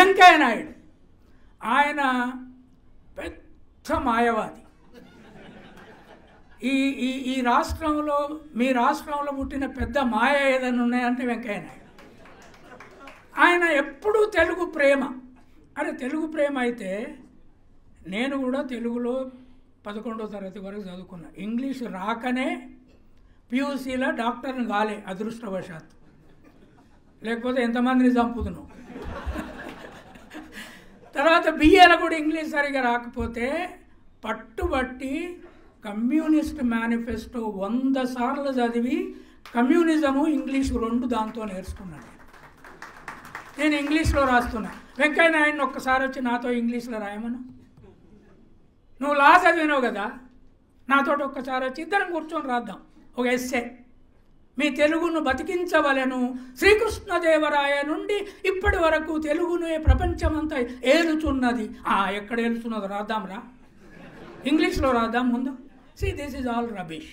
వెంకయ్య నాయుడు ఆయన పెద్ద మాయవాది. ఈ ఈ ఈ రాష్ట్రంలో మీ రాష్ట్రంలో పుట్టిన పెద్ద మాయ ఏదైనా ఉన్నాయంటే వెంకయ్య నాయుడు. ఆయన ఎప్పుడూ తెలుగు ప్రేమ. అరే తెలుగు ప్రేమ అయితే నేను కూడా తెలుగులో 11వ తరగతి వరకు చదువుకున్నా. ఇంగ్లీష్ రాకనే పియూసీలో డాక్టర్ని కాలే అదృష్టవశాత్తు, లేకపోతే ఎంతమందిని చంపుతున్నావు. తర్వాత బిఏలో కూడా ఇంగ్లీష్ సరిగా రాకపోతే పట్టుబట్టి కమ్యూనిస్ట్ మేనిఫెస్టో 100 సార్లు చదివి కమ్యూనిజము ఇంగ్లీషు 2 దాంతో నేర్చుకున్నాను. నేను ఇంగ్లీష్లో రాస్తున్నా. వెంకయ్య నాయుడిని ఒక్కసారి వచ్చి నాతో ఇంగ్లీష్లో రాయమను. నువ్వు లా చదివినావు కదా, నాతో ఒక్కసారి వచ్చి ఇద్దరం కూర్చొని రాద్దాం ఒక ఎస్సే. మీ తెలుగును బతికించవలెను, శ్రీకృష్ణదేవరాయ నుండి ఇప్పటి వరకు తెలుగును ప్రపంచమంతా ఏలుచున్నది. ఎక్కడ ఏలుచున్నదో రాద్దాం రా, ఇంగ్లీష్లో రాద్దాం ముందు. See, this is all rubbish.